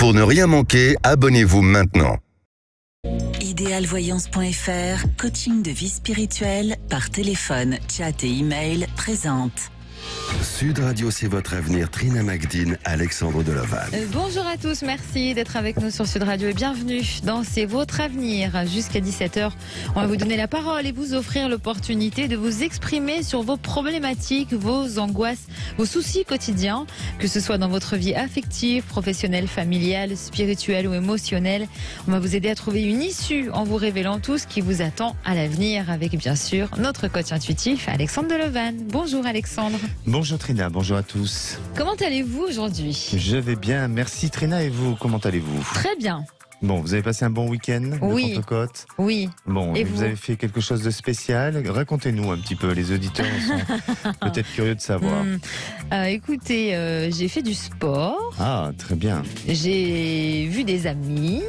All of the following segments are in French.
Pour ne rien manquer, abonnez-vous maintenant. Idéalvoyance.fr, coaching de vie spirituelle par téléphone, chat et email présente. Sud Radio, c'est votre avenir. Trina Magdine, Alexandre Delevanne. Bonjour à tous, merci d'être avec nous sur Sud Radio et bienvenue dans C'est votre avenir. Jusqu'à 17h, on va vous donner la parole et vous offrir l'opportunité de vous exprimer sur vos problématiques, vos angoisses, vos soucis quotidiens, que ce soit dans votre vie affective, professionnelle, familiale, spirituelle ou émotionnelle. On va vous aider à trouver une issue en vous révélant tout ce qui vous attend à l'avenir avec bien sûr notre coach intuitif Alexandre Delevanne. Bonjour Alexandre. Bonjour Trina, bonjour à tous. Comment allez-vous aujourd'hui ? Je vais bien, merci Trina, et vous, comment allez-vous ? Très bien. Bon, vous avez passé un bon week-end de Pentecôte ? Oui. Bon, et vous avez fait quelque chose de spécial ? Racontez-nous un petit peu, les auditeurs sont peut-être curieux de savoir. Écoutez, j'ai fait du sport. Ah, très bien. J'ai vu des amis.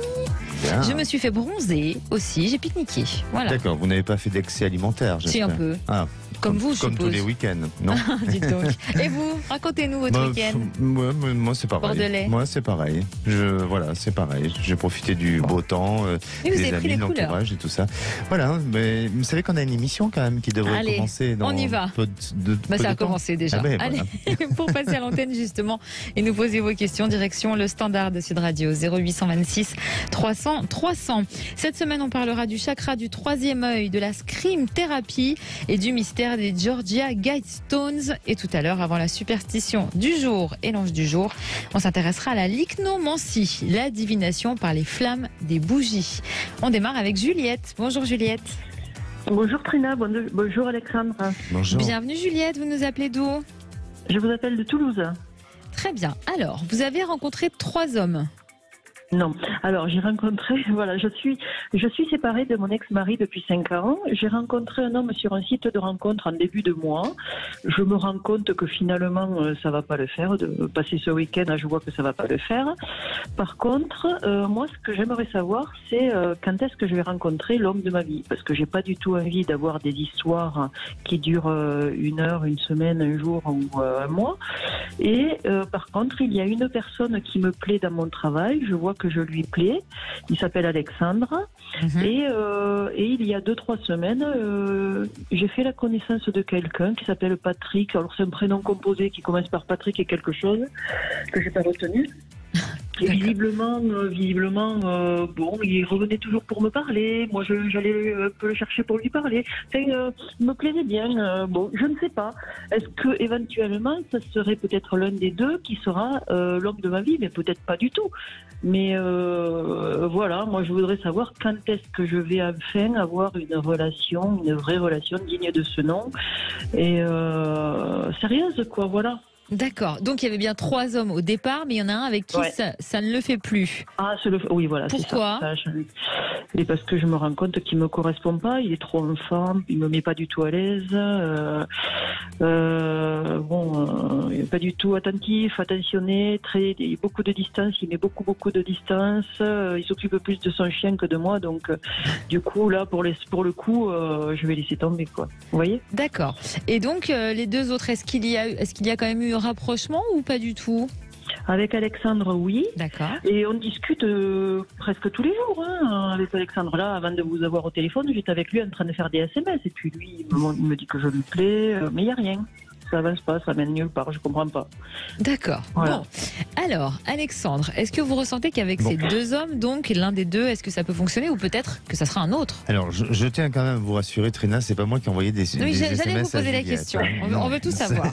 Bien. Je me suis fait bronzer aussi, j'ai pique-niqué. Voilà. D'accord, vous n'avez pas fait d'excès alimentaire, j'espère. Si, un peu. Ah. Comme vous, je Comme suppose. tous les week-ends, non ? Dites donc. Et vous, racontez-nous votre week-end. Moi, c'est pareil. Bordelais. Moi, c'est pareil. Voilà, c'est pareil. J'ai profité du beau temps, Et vous des avez pris amis, les de l'entourage et tout ça. Voilà, mais vous savez qu'on a une émission quand même qui devrait Allez, commencer dans on y va. peu de Ça a temps. commencé déjà. Ah ben, Allez, voilà. pour passer à l'antenne justement et nous poser vos questions, direction le standard de Sud Radio 0826 300 300. Cette semaine, on parlera du chakra du troisième œil, de la scream thérapie et du mystère des Georgia Guidestones. Et tout à l'heure, avant la superstition du jour et l'ange du jour, on s'intéressera à la lichnomancie, la divination par les flammes des bougies. On démarre avec Juliette. Bonjour Juliette. Bonjour Trina, bonjour Alexandre. Bonjour. Bienvenue Juliette, vous nous appelez d'où ? Je vous appelle de Toulouse. Très bien. Alors, vous avez rencontré 3 hommes. Non. Alors, j'ai rencontré, voilà, je suis séparée de mon ex-mari depuis 5 ans. J'ai rencontré un homme sur un site de rencontre en début de mois. Je me rends compte que finalement, ça va pas le faire. De passer ce week-end, je vois que ça va pas le faire. Par contre, moi, ce que j'aimerais savoir, c'est quand est-ce que je vais rencontrer l'homme de ma vie. Parce que j'ai pas du tout envie d'avoir des histoires qui durent 1 heure, 1 semaine, 1 jour ou 1 mois. Et par contre, il y a une personne qui me plaît dans mon travail. Je vois que je lui plais. Il s'appelle Alexandre. Et il y a 2-3 semaines, j'ai fait la connaissance de quelqu'un qui s'appelle Patrick. Alors c'est un prénom composé qui commence par Patrick et quelque chose que j'ai pas retenu. Et visiblement, bon, il revenait toujours pour me parler. Moi, j'allais un peu le chercher pour lui parler. Il me plaisait bien. Bon, je ne sais pas. Est-ce que éventuellement, ça serait peut-être l'un des deux qui sera l'homme de ma vie, mais peut-être pas du tout. Mais voilà, moi, je voudrais savoir quand est-ce que je vais enfin avoir une vraie relation digne de ce nom et sérieuse, quoi. Voilà. D'accord. Donc il y avait bien 3 hommes au départ, mais il y en a un avec qui ça ne le fait plus. Ah, oui, voilà. Pourquoi ? Et parce que je me rends compte qu'il me correspond pas. Il est trop enfant. Il me met pas du tout à l'aise. Il est pas du tout attentif, attentionné. Il y a beaucoup de distance. Il met beaucoup de distance. Il s'occupe plus de son chien que de moi. Donc, du coup, là, pour le coup, je vais laisser tomber, quoi. Vous voyez ? D'accord. Et donc les 2 autres, est-ce qu'il y a quand même eu un rapprochement ou pas du tout ? Avec Alexandre, oui. D'accord. Et on discute presque tous les jours avec Alexandre. Là, avant de vous avoir au téléphone, j'étais avec lui en train de faire des SMS. Et puis lui, il me dit que je lui plais, mais il n'y a rien. Ça avance pas, ça mène nulle part, je comprends pas. D'accord. Voilà. Bon. Alors, Alexandre, est-ce que vous ressentez qu'avec ces 2 hommes, donc l'un des 2, est-ce que ça peut fonctionner ou peut-être que ça sera un autre ? Alors, je tiens quand même à vous rassurer, Trina, c'est pas moi qui ai envoyé des Oui, SMS j'allais vous à poser la Juliette, question. hein. On veut tout savoir.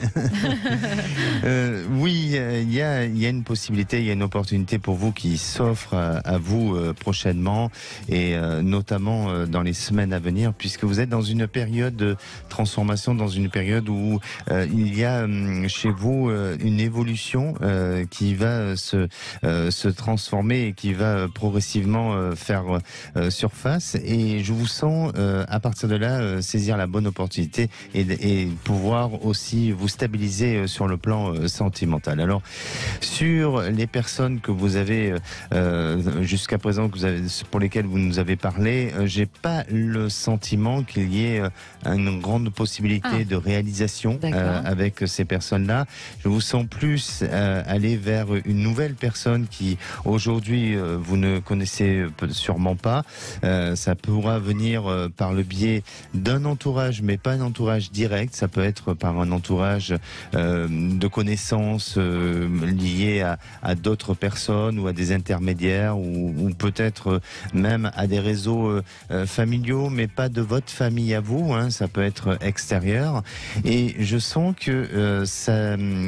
Oui, il y a une possibilité, il y a une opportunité pour vous qui s'offre à vous prochainement et notamment dans les semaines à venir, puisque vous êtes dans une période de transformation, dans une période où il y a chez vous une évolution qui va se transformer et qui va progressivement faire surface. Et je vous sens à partir de là saisir la bonne opportunité et pouvoir aussi vous stabiliser sur le plan sentimental. Alors sur les personnes que vous avez jusqu'à présent pour lesquelles vous nous avez parlé, j'ai pas le sentiment qu'il y ait une grande possibilité de réalisation avec ces personnes-là. Je vous sens plus aller vers une nouvelle personne qui aujourd'hui vous ne connaissez sûrement pas. Ça pourra venir par le biais d'un entourage, mais pas un entourage direct. Ça peut être par un entourage de connaissances liées à d'autres personnes ou à des intermédiaires ou peut-être même à des réseaux familiaux, mais pas de votre famille à vous. Ça peut être extérieur. Et je sens que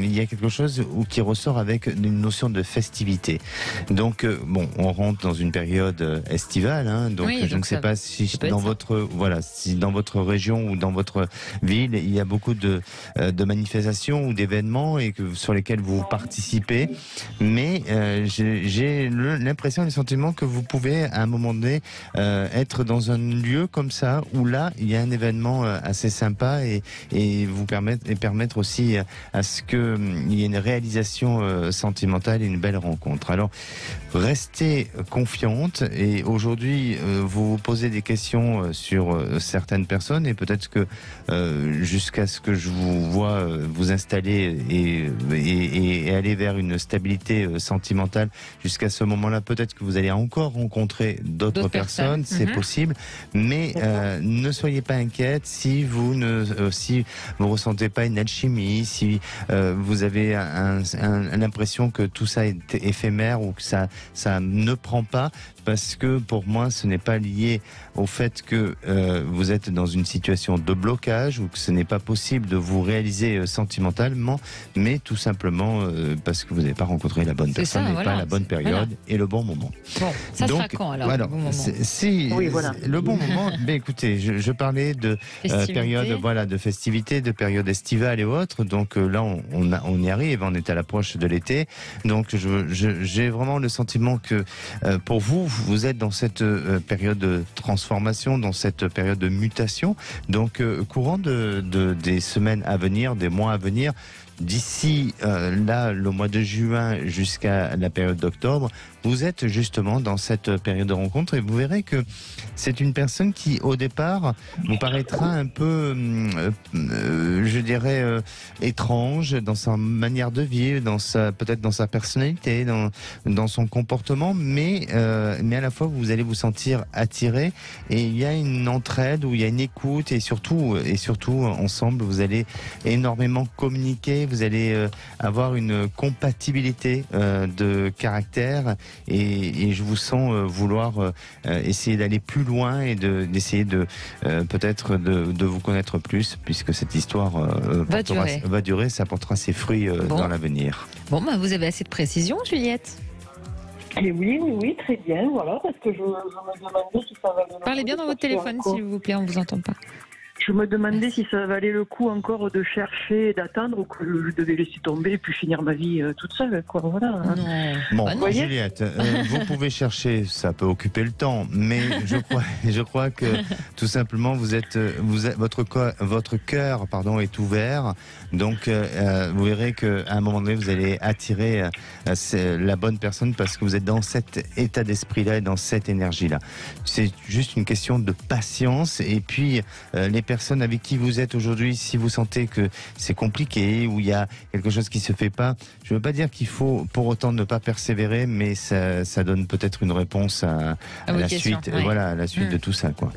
il y a quelque chose qui ressort avec une notion de festivité. Donc on rentre dans une période estivale. Donc je ne sais pas si dans votre région ou dans votre ville il y a beaucoup de manifestations ou d'événements sur lesquels vous participez, mais j'ai l'impression et le sentiment que vous pouvez à un moment donné être dans un lieu comme ça où là il y a un événement assez sympa et vous permettre aussi à ce qu'il y ait une réalisation sentimentale et une belle rencontre. Alors restez confiante et aujourd'hui vous posez des questions sur certaines personnes et peut-être que jusqu'à ce que je vous vois vous installer et aller vers une stabilité sentimentale, jusqu'à ce moment-là peut-être que vous allez encore rencontrer d'autres personnes, c'est possible, mais ne soyez pas inquiète si vous ressentez pas une alchimie, si vous avez l'impression que tout ça est éphémère ou que ça ne prend pas, parce que pour moi ce n'est pas lié au fait que vous êtes dans une situation de blocage ou que ce n'est pas possible de vous réaliser sentimentalement, mais tout simplement parce que vous n'avez pas rencontré la bonne personne et pas la bonne période et le bon moment. Bon, ça sera quand alors le bon moment le bon moment, écoutez, je parlais de période de festivité, de période estivale et autres, donc là on y arrive, on est à l'approche de l'été, donc j'ai vraiment le sentiment que pour vous êtes dans cette période de transformation, dans cette période de mutation, donc courant des semaines à venir, des mois à venir, d'ici le mois de juin jusqu'à la période d'octobre, vous êtes justement dans cette période de rencontre et vous verrez que c'est une personne qui, au départ, vous paraîtra un peu, je dirais, étrange dans sa manière de vivre, peut-être dans sa personnalité, dans son comportement, mais à la fois vous allez vous sentir attiré et il y a une entraide où il y a une écoute et surtout ensemble vous allez énormément communiquer, vous allez avoir une compatibilité de caractère. Et je vous sens vouloir essayer d'aller plus loin et d'essayer peut-être de vous connaître plus, puisque cette histoire va durer, ça portera ses fruits dans l'avenir. Bon, vous avez assez de précision, Juliette. Et oui, très bien, voilà, parce que je me demandais si ça valait... Parlez bien dans votre téléphone, s'il vous plaît, on vous entend pas. Je me demandais si ça valait le coup encore de chercher et d'attendre ou que je devais laisser tomber et puis finir ma vie toute seule, quoi. Voilà. Non. Bon, Juliette, vous pouvez chercher, ça peut occuper le temps, mais je crois que tout simplement votre cœur, est ouvert. Donc vous verrez qu'à un moment donné, vous allez attirer la bonne personne parce que vous êtes dans cet état d'esprit-là et dans cette énergie-là. C'est juste une question de patience et puis les personnes avec qui vous êtes aujourd'hui, si vous sentez que c'est compliqué ou il y a quelque chose qui ne se fait pas, je ne veux pas dire qu'il faut pour autant ne pas persévérer, mais ça donne peut-être une réponse à la suite, à la suite de tout ça, quoi.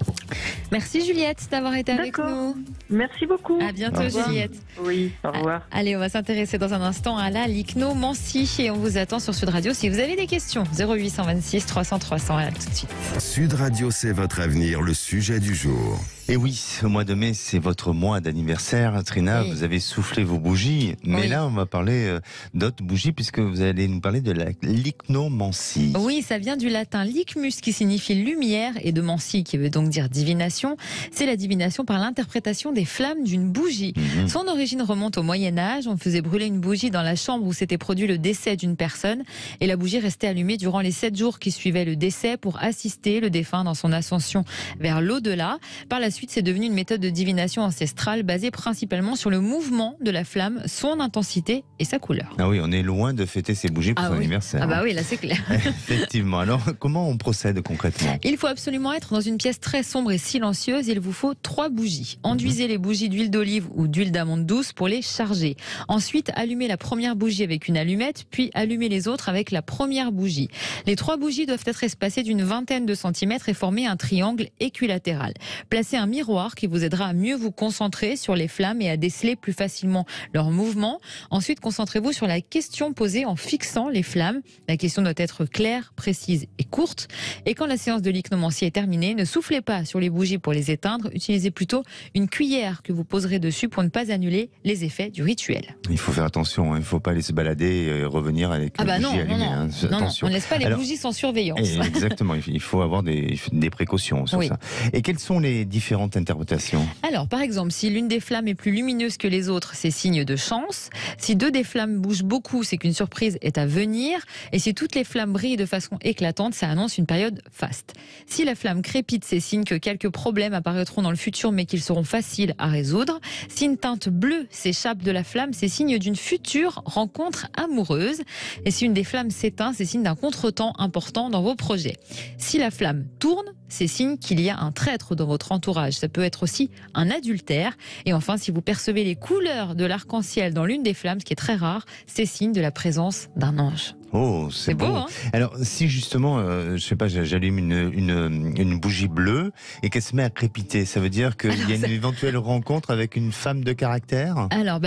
Merci Juliette d'avoir été avec nous. Merci beaucoup. À bientôt Juliette. Oui, au revoir. Allez, on va s'intéresser dans un instant à la lycnomancie et on vous attend sur Sud Radio si vous avez des questions. 0826 300 300. À tout de suite. Sud Radio, c'est votre avenir, le sujet du jour. Et oui, ce mois de mai, c'est votre mois d'anniversaire, Trina. Oui. Vous avez soufflé vos bougies. Mais là, on va parler d'autres bougies puisque vous allez nous parler de la lycnomancie. Oui, ça vient du latin lycmus qui signifie lumière et de mancie qui veut donc dire divination. C'est la divination par l'interprétation des flammes d'une bougie. Son origine remonte au Moyen-Âge. On faisait brûler une bougie dans la chambre où s'était produit le décès d'une personne et la bougie restait allumée durant les 7 jours qui suivaient le décès pour assister le défunt dans son ascension vers l'au-delà. Par la suite, c'est devenu une méthode de divination ancestrale basée principalement sur le mouvement de la flamme, son intensité et sa couleur. Ah oui, on est loin de fêter ses bougies pour son anniversaire. Ah bah oui, là c'est clair. Effectivement. Alors, comment on procède concrètement? Il faut absolument être dans une pièce très sombre et silencieuse. Il vous faut 3 bougies. Enduisez les bougies d'huile d'olive ou d'huile d'amande douce pour les charger. Ensuite, allumez la première bougie avec une allumette, puis allumez les autres avec la première bougie. Les 3 bougies doivent être espacées d'une vingtaine de centimètres et former un triangle équilatéral. Placez un miroir qui vous aidera à mieux vous concentrer sur les flammes et à déceler plus facilement leur mouvement. Ensuite, concentrez-vous sur la question posée en fixant les flammes. La question doit être claire, précise et courte. Et quand la séance de lycnomancie est terminée, ne soufflez pas sur les bougies pour les éteindre. Utilisez plutôt une cuillère que vous poserez dessus pour ne pas annuler les effets du rituel. Il faut faire attention, il ne faut pas aller se balader et revenir avec les bougies allumées. Attention. On ne laisse pas les bougies sans surveillance. Exactement, il faut avoir des précautions sur ça. Et quelles sont les différentes interprétations? Alors, par exemple, si l'une des flammes est plus lumineuse que les autres, c'est signe de chance. Si 2 des flammes bougent beaucoup, c'est qu'une surprise est à venir. Et si toutes les flammes brillent de façon éclatante, ça annonce une période faste. Si la flamme crépite, c'est signe que quelques problèmes apparaîtront dans le futur, mais qu'ils seront faciles à résoudre. Si une teinte bleue s'échappe de la flamme, c'est signe d'une future rencontre amoureuse. Et si une des flammes s'éteint, c'est signe d'un contretemps important dans vos projets. Si la flamme tourne, c'est signe qu'il y a un traître dans votre entourage. Ça peut être aussi un adultère. Et enfin, si vous percevez les couleurs de l'arc-en-ciel dans l'une des flammes, ce qui est très rare, c'est signe de la présence d'un ange. Oh, c'est beau. Hein? Alors, si justement, je sais pas, j'allume une bougie bleue et qu'elle se met à crépiter, ça veut dire qu'il y a une éventuelle rencontre avec une femme de caractère? Alors,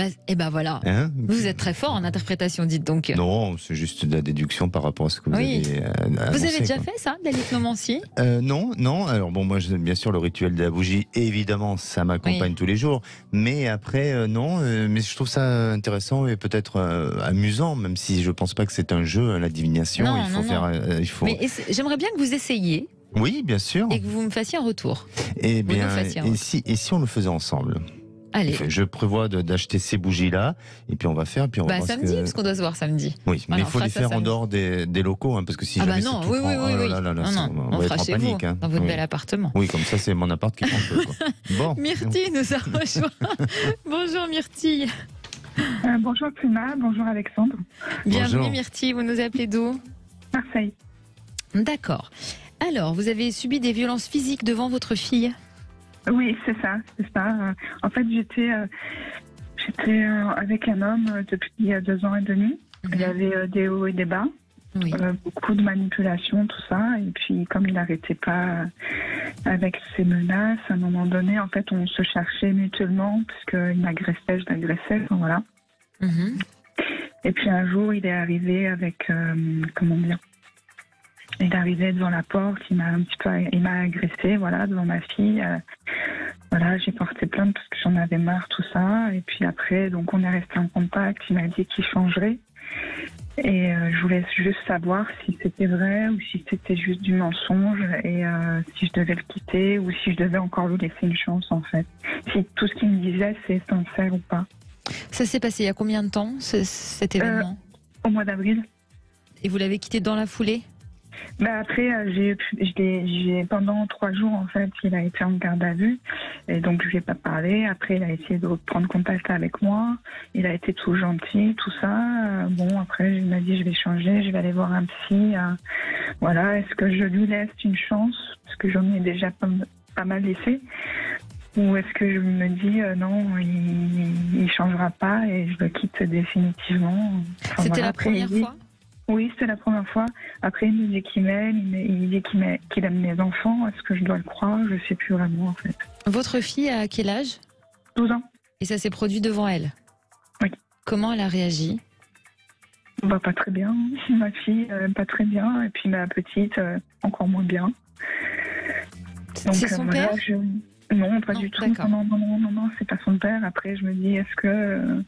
voilà. Hein? Vous êtes très fort en interprétation, dites donc. Non, c'est juste de la déduction par rapport à ce que vous avez annoncé, Vous avez déjà fait ça, de la lycnomancie? Non. Alors bon, moi, bien sûr, le rituel de la bougie, évidemment, ça m'accompagne tous les jours. Mais après, non. Mais je trouve ça intéressant et peut-être amusant, même si je pense pas que c'est un jeu. La divination, il faut. Mais j'aimerais bien que vous essayiez. Oui, bien sûr. Et que vous me fassiez un retour. Et si on le faisait ensemble? Allez. Je prévois d'acheter ces bougies-là, et puis on va faire, puis on va voir samedi, parce qu'on doit se voir samedi. Oui, mais il faut les faire en dehors des locaux, hein, parce que si jamais non, c'est tout oui. on va être en panique. Dans votre bel appartement. Oui, comme ça, c'est mon appart qui prend feu. Bon. Myrtille nous a rejoint. Bonjour Myrtille. Bonjour Prima, bonjour Alexandre. Bienvenue Myrtille, vous nous appelez d'où? Marseille. D'accord. Alors, vous avez subi des violences physiques devant votre fille? Oui, c'est ça. En fait, j'étais avec un homme depuis 2 ans et demi. Il y avait des hauts et des bas. Oui. Beaucoup de manipulations, tout ça. Et puis, comme il n'arrêtait pas avec ses menaces, à un moment donné, en fait, on se cherchait mutuellement, puisqu'il m'agressait, je l'agressais, enfin, voilà. Et puis, un jour, il est arrivé avec, il est arrivé devant la porte, il m'a agressé, voilà, devant ma fille. Voilà, j'ai porté plainte parce que j'en avais marre, tout ça. Et puis après, donc, on est resté en contact. Il m'a dit qu'il changerait. Et je voulais juste savoir si c'était vrai ou si c'était juste du mensonge et si je devais le quitter ou si je devais encore lui laisser une chance, en fait. Si tout ce qu'il me disait, c'est sincère ou pas. Ça s'est passé il y a combien de temps, cet événement? Au mois d'avril. Et vous l'avez quitté dans la foulée? Après, pendant 3 jours, en fait, il a été en garde à vue. Et donc, je lui ai pas parlé. Après, il a essayé de prendre contact avec moi. Il a été tout gentil, tout ça. Bon, après, il m'a dit, je vais changer, je vais aller voir un psy. Voilà, est-ce que je lui laisse une chance? Parce que j'en ai déjà pas mal laissé. Ou est-ce que je me dis, non, il changera pas et je le quitte définitivement. Enfin, C'était la première fois? Oui, c'était la première fois. Après, il me dit qu'il m'aime, il dit qu'il aime mes enfants. Est-ce que je dois le croire? Je ne sais plus vraiment, en fait. Votre fille a quel âge? 12 ans. Et ça s'est produit devant elle? Oui. Comment elle a réagi? Pas très bien. Ma fille, pas très bien. Et puis ma petite, encore moins bien. C'est son père? Non, pas du tout. Non, c'est pas son père. Après, je me dis, est-ce que...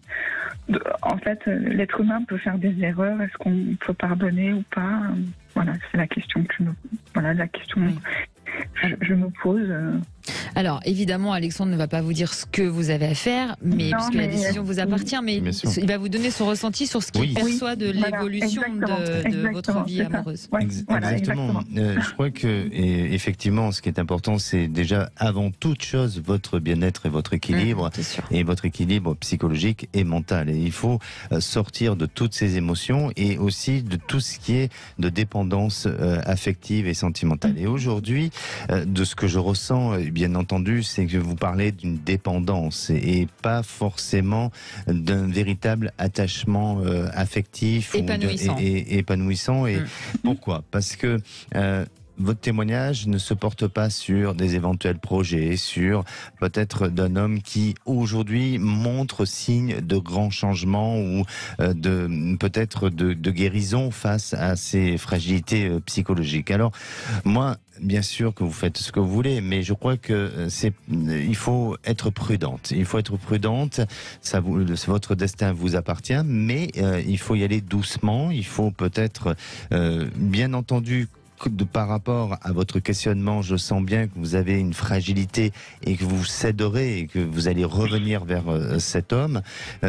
en fait, l'être humain peut faire des erreurs. Est-ce qu'on peut pardonner ou pas? Voilà, c'est la question que je me pose. Alors, évidemment, Alexandre ne va pas vous dire ce que vous avez à faire, mais Non, puisque la mais- décision vous appartient, mais Bien sûr. il va vous donner son ressenti sur ce qu'il Oui. perçoit de Voilà, l'évolution de votre vie c'est ça. amoureuse. Ouais, voilà, Exactement. Je crois que effectivement, ce qui est important, c'est déjà avant toute chose votre bien-être et votre équilibre, C'est sûr. et votre équilibre psychologique et mental. Et il faut sortir de toutes ces émotions et aussi de tout ce qui est de dépendance affective et sentimentale. Et aujourd'hui, de ce que je ressens, bien entendu, c'est que vous parlez d'une dépendance et pas forcément d'un véritable attachement affectif Épanouissant. et épanouissant. Et pourquoi ? Parce que votre témoignage ne se porte pas sur des éventuels projets, sur peut-être d'un homme qui aujourd'hui montre signe de grands changements ou peut-être de guérison face à ces fragilités psychologiques. Alors moi, bien sûr que vous faites ce que vous voulez, mais je crois que il faut être prudente. Il faut être prudente. Votre destin vous appartient, mais il faut y aller doucement. Il faut peut-être, bien entendu, par rapport à votre questionnement, je sens bien que vous avez une fragilité et que vous céderez et que vous allez revenir vers cet homme.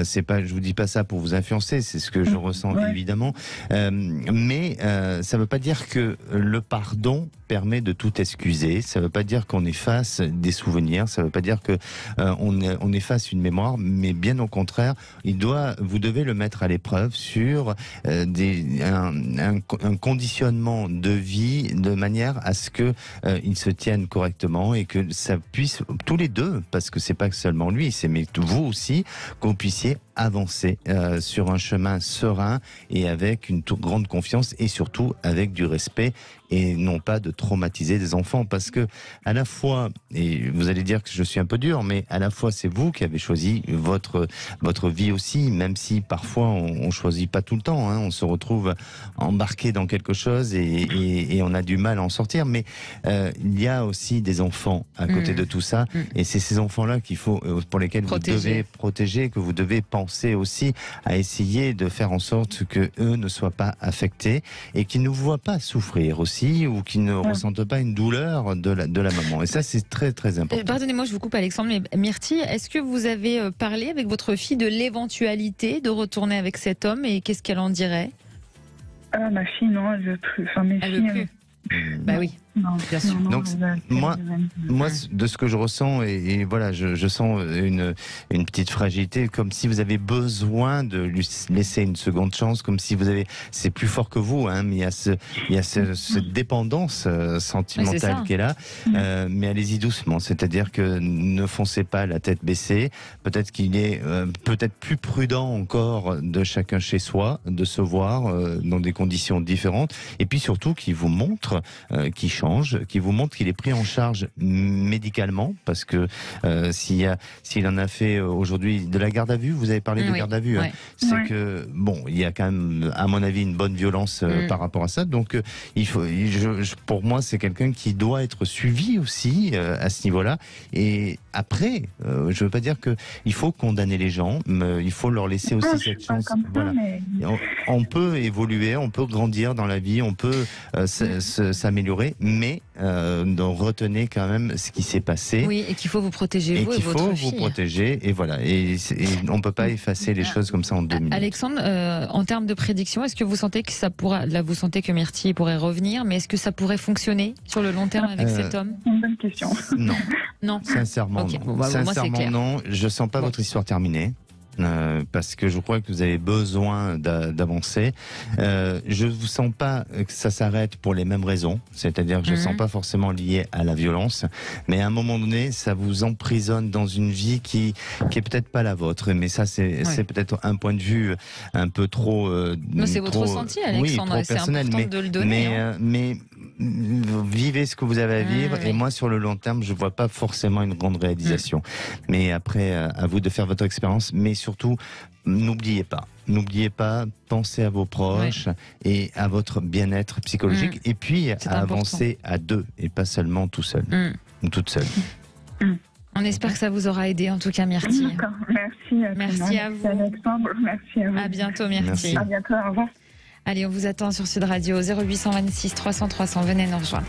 C'est pas, je vous dis pas ça pour vous influencer, c'est ce que je ressens évidemment. Mais ça veut pas dire que le pardon permet de tout excuser. Ça veut pas dire qu'on efface des souvenirs. Ça veut pas dire que on efface une mémoire. Mais bien au contraire, vous devez le mettre à l'épreuve sur un conditionnement de vie de manière à ce que ils se tiennent correctement et que ça puisse tous les deux, parce que c'est pas seulement lui, c'est mais vous aussi, qu'on puissiez avancer sur un chemin serein et avec une grande confiance et surtout avec du respect et non pas de traumatiser des enfants, parce que à la fois, et vous allez dire que je suis un peu dur, mais à la fois c'est vous qui avez choisi votre vie aussi, même si parfois on choisit pas tout le temps, hein, on se retrouve embarqué dans quelque chose et on a du mal à en sortir, mais il y a aussi des enfants à côté de tout ça, et c'est ces enfants-là pour lesquels vous devez protéger, que vous devez penser aussi à essayer de faire en sorte que eux ne soient pas affectés et qu'ils ne voient pas souffrir aussi, ou qui ne ressentent pas une douleur de la maman. Et ça, c'est très, très important. Pardonnez-moi, je vous coupe, Alexandre, mais Myrtille, est-ce que vous avez parlé avec votre fille de l'éventualité de retourner avec cet homme et qu'est-ce qu'elle en dirait ? Ma fille, non, elle veut plus. Enfin, mes Elle filles, veut plus. Bah oui. Non, bien sûr. Donc, moi, de ce que je ressens, et voilà, je sens une petite fragilité, comme si vous avez besoin de lui laisser une seconde chance, comme si c'est plus fort que vous, hein, mais il y a cette dépendance sentimentale qui est là, mais allez-y doucement, c'est-à-dire que ne foncez pas la tête baissée, peut-être qu'il est peut-être plus prudent encore de chacun chez soi, de se voir dans des conditions différentes, et puis surtout qu'il vous montre qu'il change, qui vous montre qu'il est pris en charge médicalement, parce que s'il en a fait aujourd'hui de la garde à vue, vous avez parlé de garde à vue, hein, c'est que bon, il y a quand même, à mon avis, une bonne violence par rapport à ça. Donc pour moi, c'est quelqu'un qui doit être suivi aussi à ce niveau-là. Et après, je veux pas dire que il faut condamner les gens, mais il faut leur laisser aussi cette chance. Voilà. On peut évoluer, on peut grandir dans la vie, on peut s'améliorer, mais retenez quand même ce qui s'est passé. Oui, et qu'il faut vous protéger, vous et votre fille. Il faut vous protéger, et voilà. Et on ne peut pas effacer les choses comme ça en 2 minutes. Alexandre, en termes de prédiction, est-ce que vous sentez que ça pourra, là vous sentez que Myrtille pourrait revenir, mais est-ce que ça pourrait fonctionner sur le long terme avec cet homme ? Une bonne question. Non. Non. Sincèrement, okay. non. Bon, Sincèrement, non. Je sens pas votre histoire terminée. Parce que je crois que vous avez besoin d'avancer. Je ne vous sens pas que ça s'arrête pour les mêmes raisons, c'est-à-dire que je ne sens pas forcément lié à la violence, mais à un moment donné, ça vous emprisonne dans une vie qui est peut-être pas la vôtre, mais ça c'est peut-être un point de vue un peu trop... c'est votre ressenti, Alexandre, oui, trop personnel, c'est important de le donner. Mais vivez ce que vous avez à vivre, et moi sur le long terme, je vois pas forcément une grande réalisation. Mais après, à vous de faire votre expérience, mais surtout, n'oubliez pas, pensez à vos proches et à votre bien-être psychologique, et puis à avancer à deux et pas seulement tout seul ou toute seule. On espère que ça vous aura aidé, en tout cas, Myrtille. D'accord, merci. Merci à vous. Alexandre, merci à vous. À bientôt, Myrtille. À bientôt, au revoir. Allez, on vous attend sur Sud Radio 0826 300 300. Venez nous rejoindre.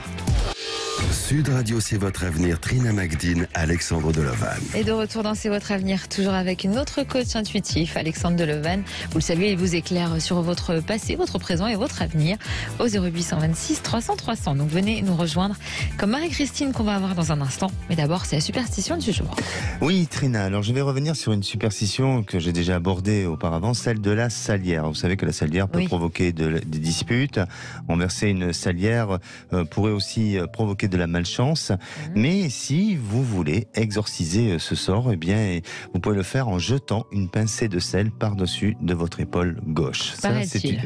Sud Radio, c'est votre avenir. Trina Magdine, Alexandre Delevan. Et de retour dans C'est votre avenir, toujours avec une autre coach intuitif, Alexandre Delevan. Vous le savez, il vous éclaire sur votre passé, votre présent et votre avenir au 0826 300 300. Donc venez nous rejoindre comme Marie-Christine qu'on va avoir dans un instant. Mais d'abord, c'est la superstition du jour. Oui, Trina, alors je vais revenir sur une superstition que j'ai déjà abordée auparavant, celle de la salière. Vous savez que la salière peut provoquer des disputes. Renverser une salière pourrait aussi provoquer de la malchance. Mais si vous voulez exorciser ce sort, eh bien, vous pouvez le faire en jetant une pincée de sel par-dessus de votre épaule gauche.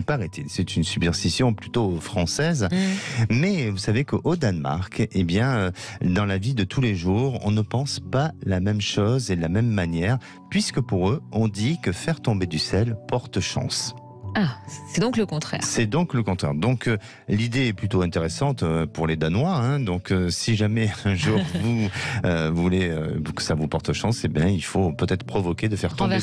Paraît-il. C'est une superstition plutôt française. Mais vous savez qu'au Danemark, eh bien, dans la vie de tous les jours, on ne pense pas la même chose et de la même manière, puisque pour eux, on dit que faire tomber du sel porte chance. Ah, c'est donc le contraire. C'est donc le contraire. Donc l'idée est plutôt intéressante pour les Danois. Donc si jamais un jour vous voulez que ça vous porte chance, eh bien il faut peut-être provoquer de faire tomber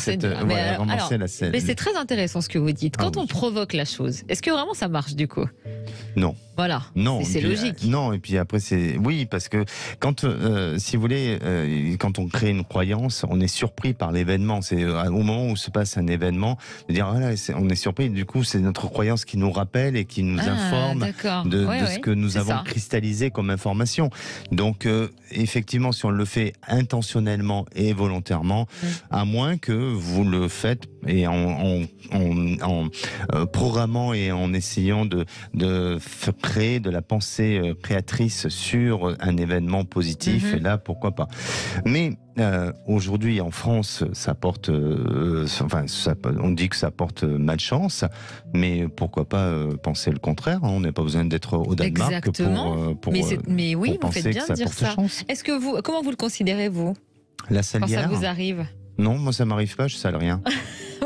ramasser la selle. Mais c'est très intéressant ce que vous dites. Quand on provoque la chose, est-ce que vraiment ça marche du coup ? Non. Voilà. Non. C'est logique. Non. Et puis après oui, parce que quand si vous voulez, quand on crée une croyance, on est surpris par l'événement. C'est au moment où se passe un événement, de dire on est surpris. Du coup, c'est notre croyance qui nous rappelle et qui nous informe de ce que nous avons cristallisé comme information. Donc, effectivement, si on le fait intentionnellement et volontairement, à moins que vous le faites et en programmant et en essayant de créer de la pensée créatrice sur un événement positif, et là, pourquoi pas. Mais aujourd'hui, en France, ça porte, on dit que ça porte malchance, mais pourquoi pas penser le contraire, hein. On n'a pas besoin d'être au Danemark pour mais oui, pour vous faites bien de dire ça. Chance. Est-ce que comment vous le considérez, vous ? La salière. Quand ça vous arrive ? Non, moi ça m'arrive pas, je sale rien.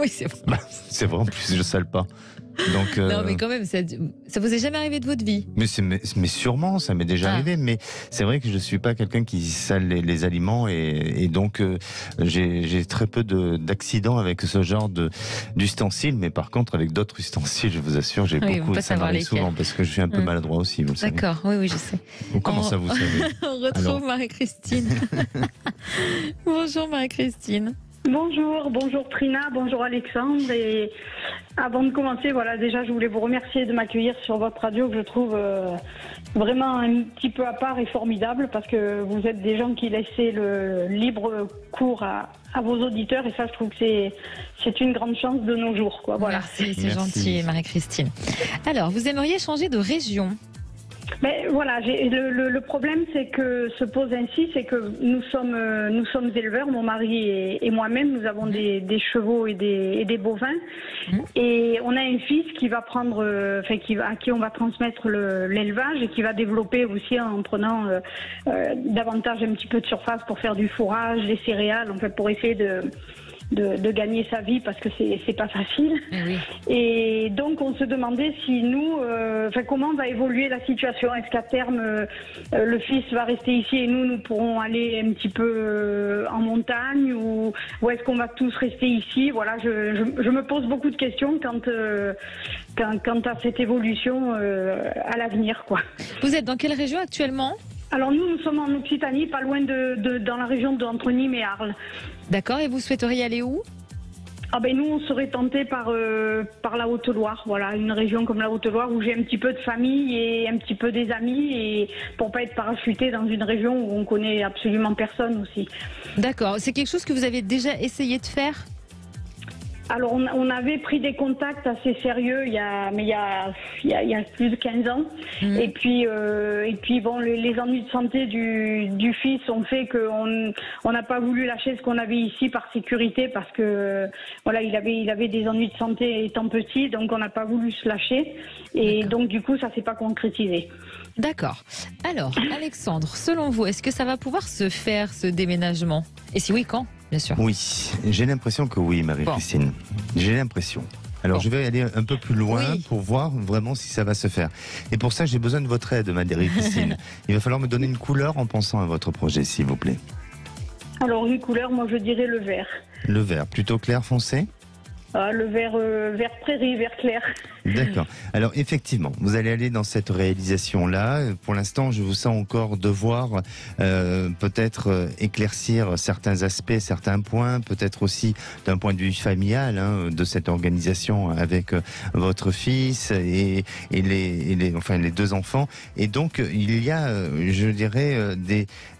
Oui, c'est vrai. C'est vrai, en plus, je sale pas. Donc, non, mais quand même, ça vous est jamais arrivé de votre vie ? Mais sûrement, ça m'est déjà arrivé. Mais c'est vrai que je suis pas quelqu'un qui sale les aliments et donc j'ai très peu d'accidents avec ce genre d'ustensiles. Mais par contre, avec d'autres ustensiles, je vous assure, j'ai beaucoup. Ça m'arrive souvent parce que je suis un peu maladroit aussi, vous le savez. D'accord, oui, je sais. Comment ça, vous savez ? On retrouve Marie-Christine. Bonjour Marie-Christine. Bonjour Trina, bonjour Alexandre. Et avant de commencer, déjà je voulais vous remercier de m'accueillir sur votre radio que je trouve vraiment un petit peu à part et formidable, parce que vous êtes des gens qui laissez le libre cours à vos auditeurs, et ça je trouve que c'est une grande chance de nos jours, quoi. Voilà. Merci, c'est gentil Marie-Christine. Alors, vous aimeriez changer de région ? Mais voilà, le problème se pose ainsi, c'est que nous sommes éleveurs, mon mari et moi-même, nous avons des chevaux et des bovins, et on a un fils qui va prendre, à qui on va transmettre l'élevage et qui va développer aussi en prenant davantage un petit peu de surface pour faire du fourrage, des céréales, en fait, pour essayer de gagner sa vie, parce que c'est pas facile. Oui. Et donc on se demandait si nous, comment va évoluer la situation. Est-ce qu'à terme le fils va rester ici et nous pourrons aller un petit peu en montagne, ou est-ce qu'on va tous rester ici? Voilà, je me pose beaucoup de questions quant à cette évolution à l'avenir, quoi. Vous êtes dans quelle région actuellement ? Alors nous sommes en Occitanie, pas loin dans la région d'entre Nîmes et Arles. D'accord, et vous souhaiteriez aller où ? Nous, on serait tentés par la Haute-Loire, voilà, une région comme la Haute-Loire où j'ai un petit peu de famille et un petit peu des amis, et pour pas être parachuté dans une région où on connaît absolument personne aussi. D'accord, c'est quelque chose que vous avez déjà essayé de faire ? Alors on avait pris des contacts assez sérieux il y a plus de 15 ans. Et puis bon, les ennuis de santé du fils ont fait qu'on n'a pas voulu lâcher ce qu'on avait ici par sécurité, parce que voilà, il avait des ennuis de santé étant petit, donc on n'a pas voulu se lâcher, et donc du coup ça s'est pas concrétisé. D'accord. Alors Alexandre, selon vous, est-ce que ça va pouvoir se faire, ce déménagement ? Et si oui, quand ? Bien sûr. Oui, j'ai l'impression que oui, Marie-Christine. Bon. J'ai l'impression. Alors je vais aller un peu plus loin pour voir vraiment si ça va se faire. Et pour ça, j'ai besoin de votre aide, Marie-Christine. Il va falloir me donner une couleur en pensant à votre projet, s'il vous plaît. Alors une couleur, moi je dirais le vert. Le vert, plutôt clair foncé ? Le vert prairie, vert clair. D'accord. Alors effectivement, vous allez aller dans cette réalisation-là. Pour l'instant, je vous sens encore devoir peut-être éclaircir certains aspects, certains points, peut-être aussi d'un point de vue familial, de cette organisation avec votre fils et les deux enfants. Et donc, il y a, je dirais,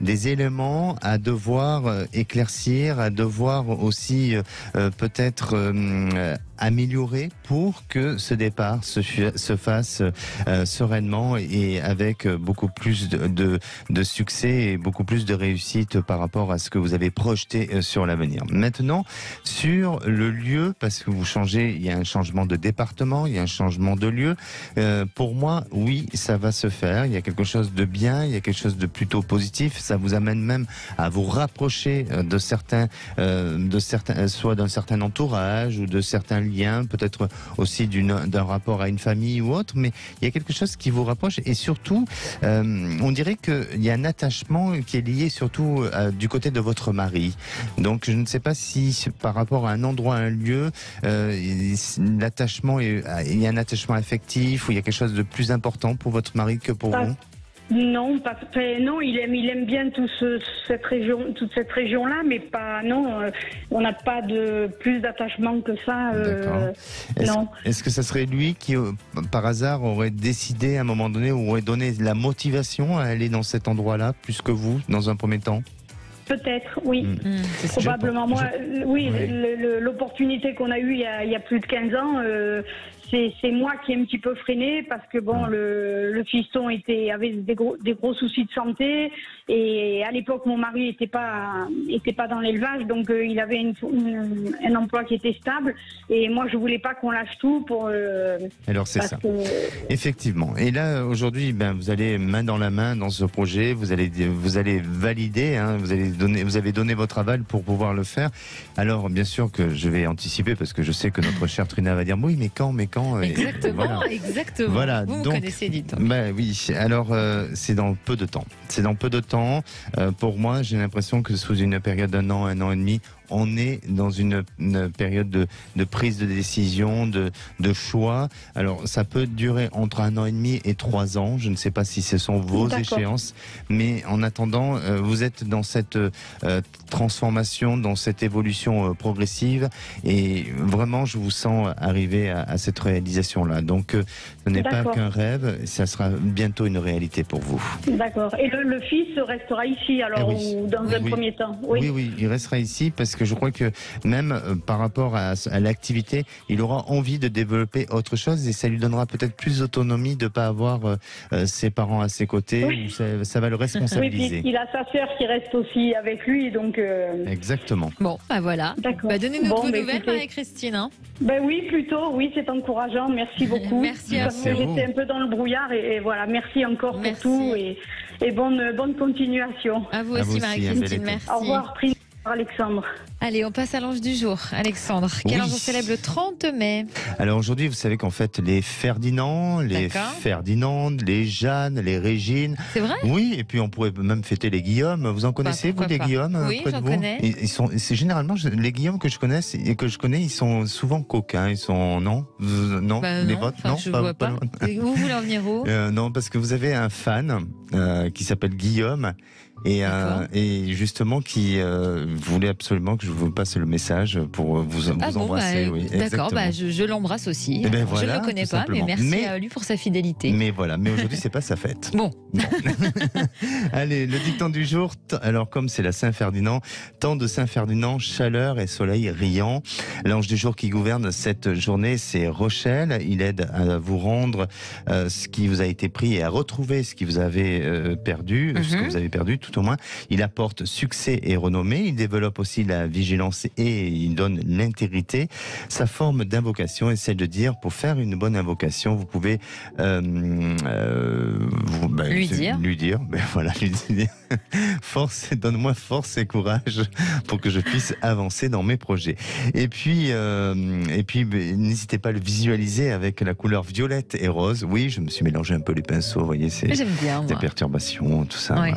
des éléments à devoir éclaircir, à devoir aussi peut-être améliorer pour que ce départ se fasse sereinement et avec beaucoup plus de succès et beaucoup plus de réussite par rapport à ce que vous avez projeté sur l'avenir. Maintenant, sur le lieu, parce que vous changez, il y a un changement de département, il y a un changement de lieu. Pour moi, oui, ça va se faire. Il y a quelque chose de bien, il y a quelque chose de plutôt positif. Ça vous amène même à vous rapprocher de certains, soit d'un certain entourage ou de certains liens, peut-être aussi d'un rapport à une famille ou autre, mais il y a quelque chose qui vous rapproche et surtout, on dirait qu'il y a un attachement qui est lié surtout du côté de votre mari. Donc je ne sais pas si par rapport à un endroit, un lieu, l'attachement, il y a un attachement affectif ou il y a quelque chose de plus important pour votre mari que pour vous? Non, non, il aime bien toute cette région-là, mais pas, non, on n'a pas de plus d'attachement que ça. Non. Est-ce que ça serait lui qui, par hasard, aurait décidé à un moment donné ou aurait donné la motivation à aller dans cet endroit-là, plus que vous, dans un premier temps? Peut-être, oui. Probablement. Oui. L'opportunité qu'on a eue il y a plus de 15 ans, c'est moi qui ai un petit peu freiné parce que bon, le fiston avait des gros soucis de santé et à l'époque mon mari était pas dans l'élevage, donc il avait un emploi qui était stable et moi je voulais pas qu'on lâche tout pour. Alors c'est ça. Effectivement. Et là aujourd'hui, vous allez main dans la main dans ce projet, vous allez valider, vous avez donné votre aval pour pouvoir le faire. Alors bien sûr que je vais anticiper parce que je sais que notre chère Trina va dire oui, mais quand. Exactement, exactement. Voilà. Vous connaissez, dites. Oui, alors c'est dans peu de temps. C'est dans peu de temps. Pour moi, j'ai l'impression que sous une période d'un an, un an et demi, on est dans une période de prise de décision, de choix. Alors, ça peut durer entre 1 an et demi et 3 ans. Je ne sais pas si ce sont vos échéances. Mais en attendant, vous êtes dans cette transformation, dans cette évolution progressive. Et vraiment, je vous sens arriver à cette réalisation-là. Donc, ce n'est pas qu'un rêve. Ça sera bientôt une réalité pour vous. D'accord. Et le fils restera ici, alors, ou dans un premier temps? Oui, il restera ici parce que je crois que même par rapport à l'activité, il aura envie de développer autre chose et ça lui donnera peut-être plus d'autonomie de ne pas avoir ses parents à ses côtés, ou ça va le responsabiliser. Oui, puis il a sa sœur qui reste aussi avec lui, donc... Exactement. Bon, voilà. D'accord. Donnez-nous de vos nouvelles, Marie-Christine. Oui, plutôt, oui, c'est encourageant, merci beaucoup. Merci à vous. J'étais un peu dans le brouillard et voilà, merci encore pour tout et bonne continuation. À vous aussi, Marie-Christine, merci. Au revoir, Alexandre. Allez, on passe à l'ange du jour. Alexandre, quel ange on célèbre le 30 mai? Alors aujourd'hui, vous savez qu'en fait, les Ferdinand, les Ferdinand, les Jeanne, les Régine. C'est vrai? Oui, et puis on pourrait même fêter les Guillaume. Vous en connaissez, vous, des Guillaume? Oui, j'en connais. C'est généralement, les Guillaume que je connais, ils sont souvent coquins. Ils sont, non? Les vôtres? Non, je vois pas. Vous voulez en venir où? Non, parce que vous avez un fan qui s'appelle Guillaume. Et justement qui voulait absolument que je vous passe le message pour vous embrasser. D'accord, je l'embrasse aussi. Je ne le connais pas, mais merci à lui pour sa fidélité. Mais aujourd'hui c'est pas sa fête. Bon. Allez, le dicton du jour. Alors comme c'est la Saint-Ferdinand, temps de Saint-Ferdinand, chaleur et soleil riant. L'ange du jour qui gouverne cette journée, c'est Rochelle. Il aide à vous rendre ce qui vous a été pris et à retrouver ce qui vous avez perdu, ce que vous avez perdu tout au moins. Il apporte succès et renommée, il développe aussi la vigilance et il donne l'intégrité. Sa forme d'invocation est celle de dire, pour faire une bonne invocation, vous pouvez Lui dire. Ben voilà, lui dire. Donne-moi force et courage pour que je puisse avancer dans mes projets. Et puis n'hésitez pas à le visualiser avec la couleur violette et rose. Oui, je me suis mélangé un peu les pinceaux, vous voyez, c'est J'aime bien, des moi. perturbations, tout ça. Ouais.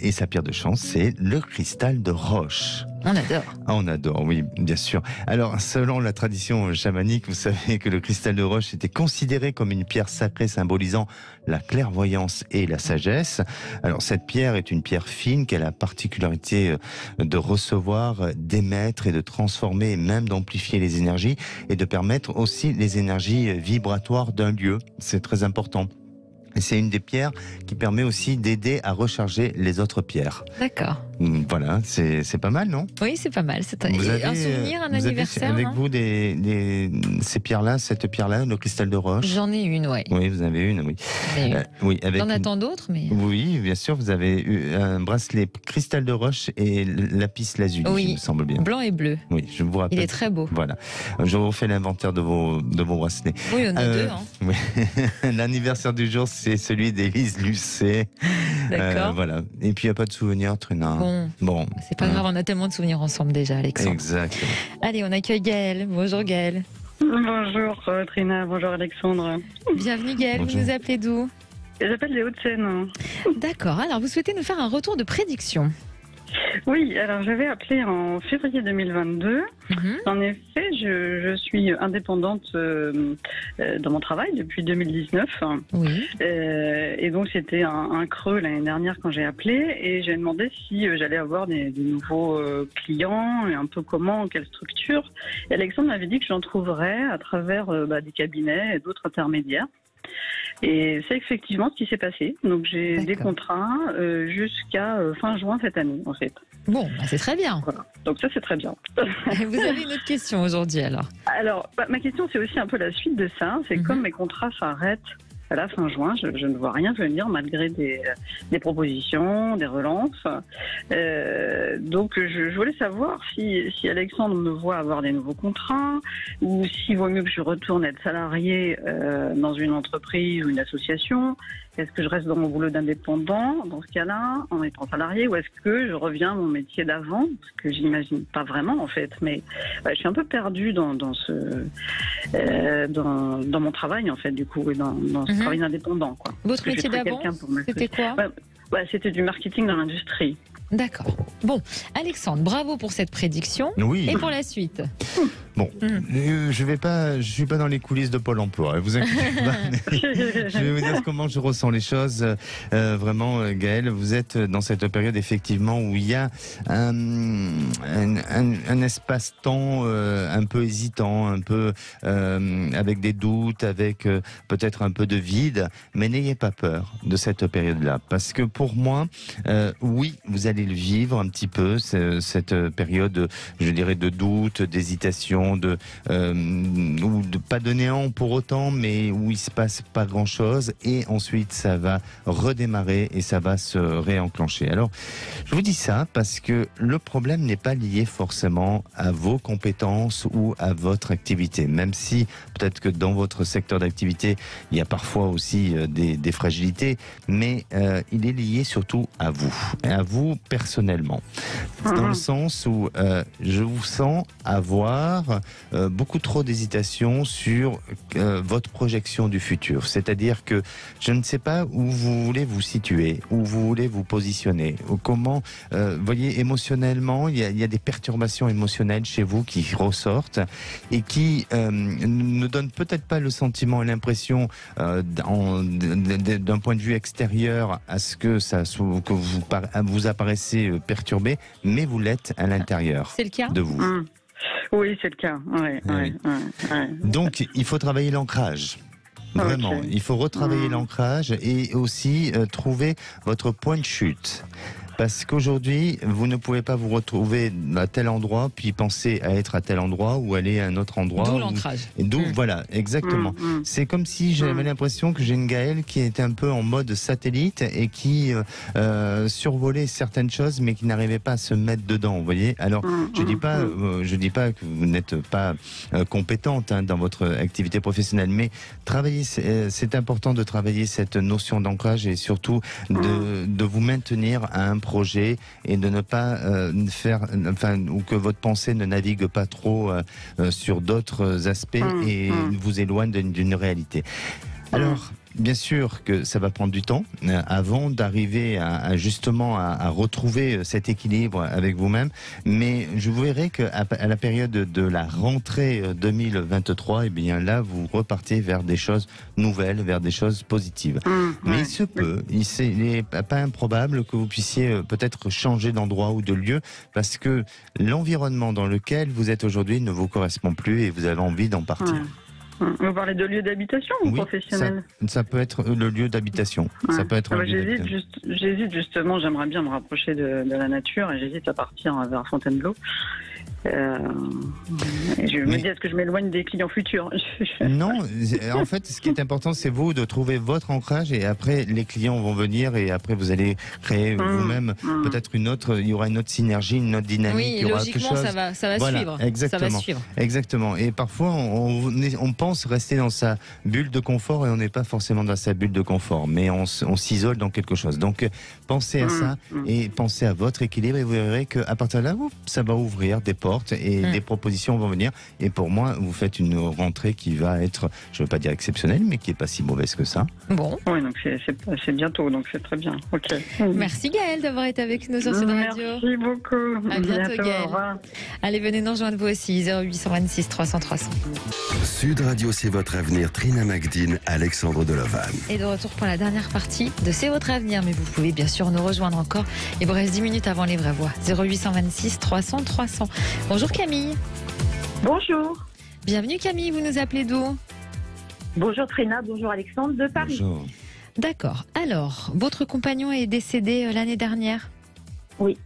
Et sa pierre de chance, c'est le cristal de roche. On adore. Ah, on adore, oui, bien sûr. Alors, selon la tradition chamanique, vous savez que le cristal de roche était considéré comme une pierre sacrée symbolisant la clairvoyance et la sagesse. Alors, cette pierre est une pierre fine qui a la particularité de recevoir, d'émettre et de transformer, et même d'amplifier les énergies et de permettre aussi les énergies vibratoires d'un lieu. C'est très important. Et c'est une des pierres qui permet aussi d'aider à recharger les autres pierres. D'accord. Voilà, c'est pas mal, non? Oui, c'est pas mal. C'est un souvenir, un vous avez anniversaire. avec non vous ces pierres-là, cette pierre-là, le cristal de roche? J'en ai une, ouais. Oui, vous en avez une, oui. J'en ai une. Oui, avec J'en attends d'autres, mais. Oui, bien sûr, vous avez eu un bracelet cristal de roche et lapis lazuli, Oui. il me semble bien. Blanc et bleu. Oui, je vous rappelle. Il est très beau. Voilà. Je refais l'inventaire de vos bracelets. Oui, on a deux. Hein. Oui. L'anniversaire du jour, c'est celui d'Élise Lucet. D'accord. Voilà. Et puis, il n'y a pas de souvenir, Trina. Bon. C'est pas grave, on a tellement de souvenirs ensemble déjà, Alexandre. Exactement. Allez, on accueille Gaëlle. Bonjour Gaëlle. Bonjour Trina, bonjour Alexandre. Bienvenue Gaëlle, Bonjour. vous nous appelez d'où? J'appelle les Hauts-de-Seine. D'accord, alors vous souhaitez nous faire un retour de prédiction. Oui, alors j'avais appelé en février 2022. En effet, je suis indépendante dans mon travail depuis 2019. Oui. Et donc c'était un creux l'année dernière quand j'ai appelé et j'ai demandé si j'allais avoir des nouveaux clients et un peu comment, quelle structure. Et Alexandre m'avait dit que j'en trouverais à travers des cabinets et d'autres intermédiaires. Et c'est effectivement ce qui s'est passé. Donc j'ai des contrats jusqu'à fin juin cette année, en fait. Bon, c'est très bien. Voilà. Donc ça, c'est très bien. Vous avez une autre question aujourd'hui, alors? Alors, ma question, c'est aussi un peu la suite de ça. C'est comme mes contrats s'arrêtent à la fin juin, je ne vois rien venir malgré des propositions, des relances. Donc je voulais savoir si Alexandre me voit avoir des nouveaux contrats ou s'il vaut mieux que je retourne être salarié dans une entreprise ou une association. Est-ce que je reste dans mon boulot d'indépendant dans ce cas-là en étant salarié ou est-ce que je reviens à mon métier d'avant? Parce que j'imagine pas vraiment en fait, mais je suis un peu perdue dans mon travail en fait du coup et dans ce travail indépendant quoi. Votre métier d'avant, c'était quoi? C'était du marketing dans l'industrie. D'accord. Bon, Alexandre, bravo pour cette prédiction. Oui. Et pour la suite? Bon, je suis pas dans les coulisses de Pôle Emploi. Vous inquiétez pas. Je vais vous dire comment je ressens les choses. Vraiment, Gaëlle, vous êtes dans cette période effectivement où il y a un espace-temps un peu hésitant, un peu avec des doutes, avec peut-être un peu de vide. Mais n'ayez pas peur de cette période-là, parce que pour moi, oui, vous allez le vivre un petit peu cette période, je dirais, de doute, d'hésitation. Ou de pas de néant pour autant, mais où il se passe pas grand chose, et ensuite ça va redémarrer et ça va se réenclencher. Alors, je vous dis ça parce que le problème n'est pas lié forcément à vos compétences ou à votre activité, même si peut-être que dans votre secteur d'activité, il y a parfois aussi des fragilités, mais il est lié surtout à vous personnellement, dans le sens où je vous sens avoir beaucoup trop d'hésitation sur votre projection du futur. C'est-à-dire que je ne sais pas où vous voulez vous situer, où vous voulez vous positionner, ou comment, voyez, émotionnellement, il y a des perturbations émotionnelles chez vous qui ressortent et qui ne donnent peut-être pas le sentiment et l'impression d'un point de vue extérieur à ce que vous apparaissez perturbé, mais vous l'êtes à l'intérieur. C'est le cas de vous. Oui, c'est le cas. Ouais. Donc, il faut travailler l'ancrage. Vraiment, il faut retravailler l'ancrage et aussi trouver votre point de chute. Parce qu'aujourd'hui, vous ne pouvez pas vous retrouver à tel endroit, puis penser à être à tel endroit ou aller à un autre endroit. D'où l'ancrage. Voilà, exactement. C'est comme si j'avais l'impression que j'ai une Gaëlle qui était un peu en mode satellite et qui survolait certaines choses, mais qui n'arrivait pas à se mettre dedans. Vous voyez. Alors, je dis pas que vous n'êtes pas compétente dans votre activité professionnelle, mais travailler, c'est important de travailler cette notion d'ancrage et surtout de vous maintenir à un projet et de ne pas ou que votre pensée ne navigue pas trop sur d'autres aspects et vous éloigne d'une réalité. Alors, bien sûr que ça va prendre du temps avant d'arriver justement à retrouver cet équilibre avec vous-même, mais je vous verrai qu'à la période de la rentrée 2023, eh bien là, vous repartez vers des choses nouvelles, vers des choses positives. Mais il n'est pas improbable que vous puissiez peut-être changer d'endroit ou de lieu, parce que l'environnement dans lequel vous êtes aujourd'hui ne vous correspond plus et vous avez envie d'en partir. Vous parlez de lieu d'habitation ou professionnel? Ça peut être le lieu d'habitation. Ça peut être j'hésite justement, j'aimerais bien me rapprocher de la nature et j'hésite à partir vers Fontainebleau. Je me dis, est-ce que je m'éloigne des clients futurs? Non, en fait, ce qui est important, c'est vous de trouver votre ancrage et après, les clients vont venir et après, vous allez créer vous-même peut-être il y aura une autre synergie, une autre dynamique. Oui, il y aura logiquement, quelque chose. ça va suivre. Exactement. Ça va suivre. Exactement. Et parfois, on pense rester dans sa bulle de confort et on n'est pas forcément dans sa bulle de confort, mais on s'isole dans quelque chose. Donc, pensez à ça et pensez à votre équilibre et vous verrez qu'à partir de là, ça va ouvrir des portes et des propositions vont venir. Et pour moi, vous faites une rentrée qui va être, je ne veux pas dire exceptionnelle, mais qui n'est pas si mauvaise que ça. Bon. Oui, donc c'est bientôt, donc c'est très bien. Ok. Merci Gaëlle d'avoir été avec nous sur Sud Radio. Merci beaucoup. À bientôt Gaëlle. Allez, venez nous rejoindre vous aussi, 0826 300 300. Sud Radio, c'est votre avenir. Trina Magdine, Alexandre Delovan. Et de retour pour la dernière partie de C'est votre avenir, mais vous pouvez bien sûr nous rejoindre encore. Il vous reste 10 minutes avant les vraies voix. 0826 300 300. Bonjour Camille. Bonjour. Bienvenue Camille, vous nous appelez d'où? Bonjour Trina, bonjour Alexandre, de Paris. Bonjour. D'accord. Alors, votre compagnon est décédé l'année dernière? Oui.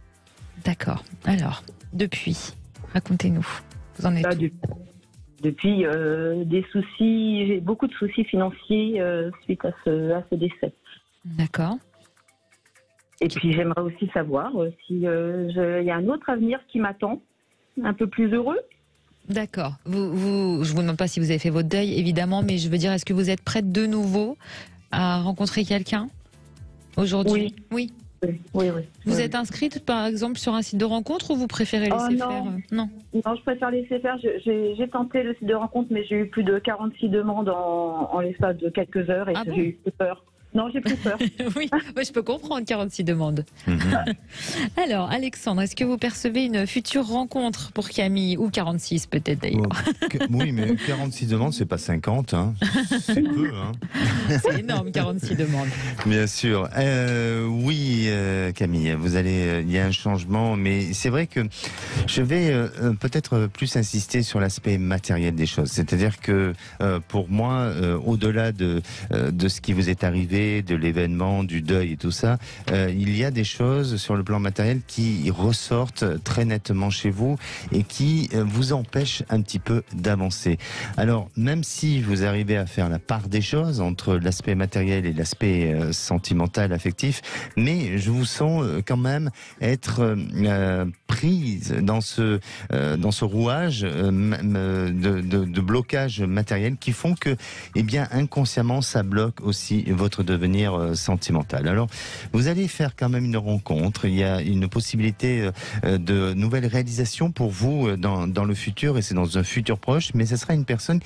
D'accord. Alors, depuis, racontez-nous. Vous en êtes où? Depuis des soucis, j'ai beaucoup de soucis financiers suite à ce décès. D'accord. Et puis j'aimerais aussi savoir si il y a un autre avenir qui m'attend, un peu plus heureux. D'accord. Je vous demande pas si vous avez fait votre deuil, évidemment, mais je veux dire, est-ce que vous êtes prête de nouveau à rencontrer quelqu'un aujourd'hui? Oui. Oui. Vous êtes inscrite, par exemple, sur un site de rencontre ou vous préférez laisser faire? Non, je préfère laisser faire. J'ai tenté le site de rencontre, mais j'ai eu plus de 46 demandes en l'espace de quelques heures et j'ai eu peur. Non, j'ai plus peur. Oui, je peux comprendre 46 demandes. Alors, Alexandre, est-ce que vous percevez une future rencontre pour Camille, ou 46 peut-être d'ailleurs? Oui, mais 46 demandes, c'est pas 50. Hein. C'est peu. Hein. C'est énorme, 46 demandes. Bien sûr. Oui, Camille, il y a un changement, mais c'est vrai que je vais peut-être plus insister sur l'aspect matériel des choses. C'est-à-dire que pour moi, au-delà de ce qui vous est arrivé, de l'événement, du deuil et tout ça, il y a des choses sur le plan matériel qui ressortent très nettement chez vous et qui vous empêchent un petit peu d'avancer. Alors, même si vous arrivez à faire la part des choses entre l'aspect matériel et l'aspect sentimental, affectif, mais je vous sens quand même être prise dans ce rouage de blocage matériel qui font que, eh bien, inconsciemment, ça bloque aussi votre devenir sentimental. Alors, vous allez faire quand même une rencontre. Il y a une possibilité de nouvelles réalisations pour vous dans le futur, et c'est dans un futur proche, mais ce sera une personne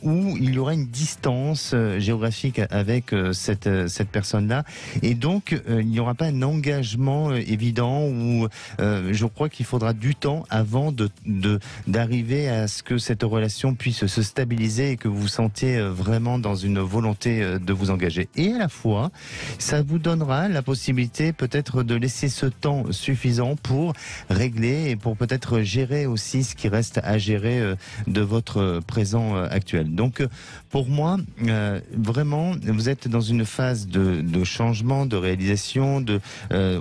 où il y aura une distance géographique avec cette personne-là, et donc il n'y aura pas un engagement évident où je crois qu'il faudra du temps avant d'arriver à ce que cette relation puisse se stabiliser et que vous vous sentiez vraiment dans une volonté de vous engager. Et à la fois, ça vous donnera la possibilité peut-être de laisser ce temps suffisant pour régler et pour peut-être gérer aussi ce qui reste à gérer de votre présent actuel. Donc pour moi, vraiment, vous êtes dans une phase de changement, de réalisation,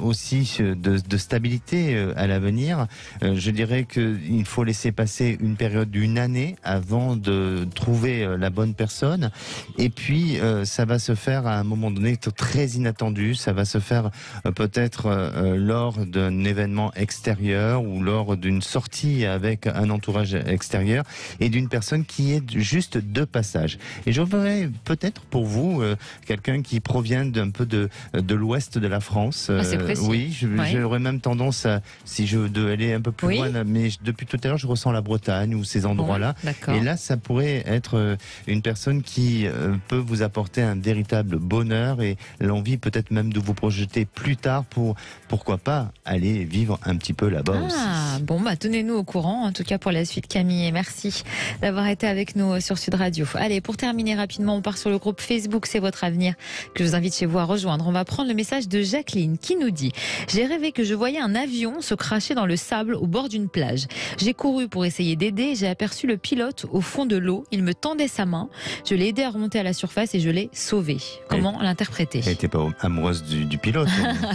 aussi de stabilité à l'avenir. Je dirais qu'il faut laisser passer une période d'une année avant de trouver la bonne personne. Et puis, ça va se faire à un moment donné très inattendu. Ça va se faire peut-être lors d'un événement extérieur ou lors d'une sortie avec un entourage extérieur et d'une personne qui est juste de passage. Et je voudrais peut-être pour vous quelqu'un qui provient d'un peu de l'ouest de la France. C'est précis. Oui, j'aurais même tendance à, si je devais aller un peu plus loin, là, mais depuis tout à l'heure, je ressens la Bretagne ou ces endroits-là. D'accord. Et là, ça pourrait être une personne qui peut vous apporter un véritable bonheur et l'envie peut-être même de vous projeter plus tard pour, pourquoi pas, aller vivre un petit peu là-bas aussi. Bon, tenez-nous au courant, en tout cas pour la suite, Camille, et merci d'avoir été avec nous sur Sud Radio. Allez, pour terminer rapidement, on part sur le groupe Facebook C'est votre avenir, que je vous invite chez vous à rejoindre. On va prendre le message de Jacqueline qui nous dit: j'ai rêvé que je voyais un avion se cracher dans le sable au bord d'une plage. J'ai couru pour essayer d'aider, j'ai aperçu le pilote au fond de l'eau, il me tendait sa main, je l'ai aidé à remonter à la surface et je l'ai sauvé. Comment l'interpréter? Elle n'était pas amoureuse du pilote.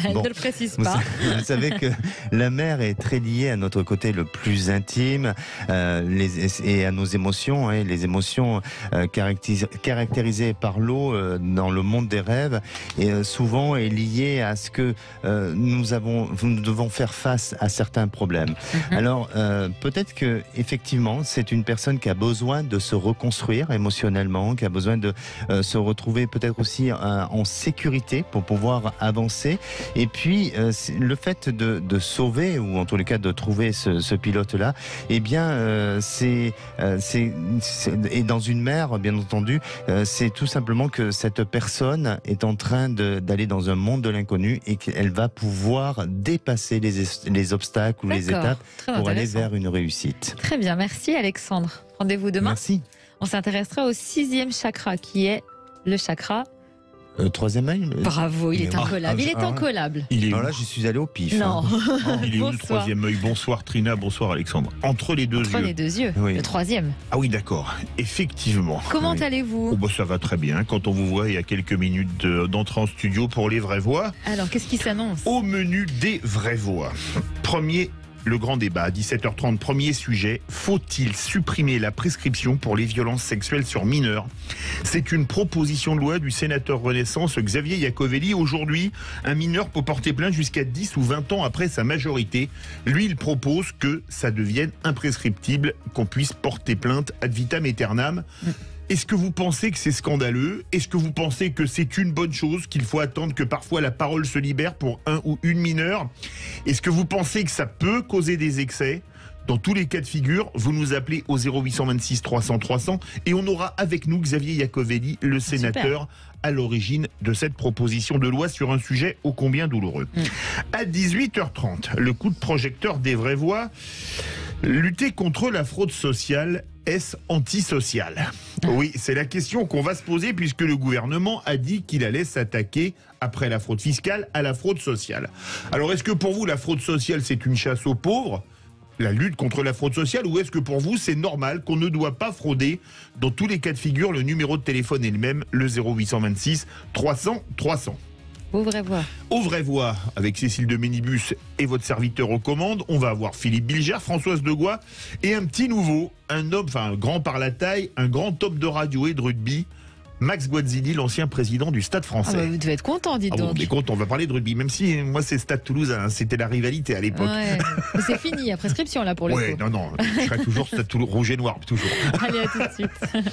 Elle ne le précise pas. Vous savez que la mer est très liée à notre côté le plus intime et à nos émotions. Les émotions caractérisées par l'eau dans le monde des rêves et souvent est liée à ce que nous devons faire face à certains problèmes. Alors peut-être que effectivement c'est une personne qui a besoin de se reconstruire émotionnellement, qui a besoin de se retrouver peut-être aussi en sécurité pour pouvoir avancer. Et puis le fait de sauver ou en tous les cas de trouver ce pilote-là, eh bien et dans une mer, bien entendu, c'est tout simplement que cette personne est en train d'aller dans un monde de l'inconnu et qu'elle va pouvoir dépasser les obstacles ou les étapes pour aller vers une réussite. Très bien, merci Alexandre. Rendez-vous demain. Merci. On s'intéressera au 6e chakra qui est le chakra... Troisième œil. Bravo, il est incollable. Il est incollable. Non, là, je suis allé au pif. Non. Il est où le troisième œil? Bonsoir Trina, bonsoir Alexandre. Entre les deux yeux. Entre les deux yeux. Oui. Le troisième. Ah oui, d'accord. Effectivement. Comment allez-vous? Ça va très bien. Quand on vous voit il y a quelques minutes d'entrée en studio pour les vraies voix. Alors, qu'est-ce qui s'annonce? Au menu des vraies voix. Le grand débat à 17h30, premier sujet, faut-il supprimer la prescription pour les violences sexuelles sur mineurs? C'est une proposition de loi du sénateur Renaissance Xavier Iacovelli. Aujourd'hui, un mineur peut porter plainte jusqu'à 10 ou 20 ans après sa majorité. Lui, il propose que ça devienne imprescriptible, qu'on puisse porter plainte ad vitam aeternam. Est-ce que vous pensez que c'est scandaleux? Est-ce que vous pensez que c'est une bonne chose, qu'il faut attendre que parfois la parole se libère pour un ou une mineure? Est-ce que vous pensez que ça peut causer des excès? Dans tous les cas de figure, vous nous appelez au 0826 300 300 et on aura avec nous Xavier Iacovelli, le sénateur à l'origine de cette proposition de loi sur un sujet ô combien douloureux. À 18h30, le coup de projecteur des vraies voix, lutter contre la fraude sociale, est-ce antisocial? Oui, c'est la question qu'on va se poser puisque le gouvernement a dit qu'il allait s'attaquer, après la fraude fiscale, à la fraude sociale. Alors est-ce que pour vous la fraude sociale c'est une chasse aux pauvres, la lutte contre la fraude sociale, ou est-ce que pour vous c'est normal qu'on ne doit pas frauder? Dans tous les cas de figure, le numéro de téléphone est le même, le 0826 300 300. Aux vraies voix. Aux vraies voix, avec Cécile de Ménibus et votre serviteur aux commandes, on va avoir Philippe Bilger, Françoise Degois et un petit nouveau, un homme, un grand par la taille, un grand homme de radio et de rugby, Max Guazzini, l'ancien président du Stade Français. Vous devez être content, dites donc. On est content, on va parler de rugby, même si moi c'est Stade Toulouse, c'était la rivalité à l'époque. Ouais. C'est fini, il y a prescription là pour le coup. Non, je serai toujours Stade Toulouse, rouge et noir, toujours. Allez, à tout de suite.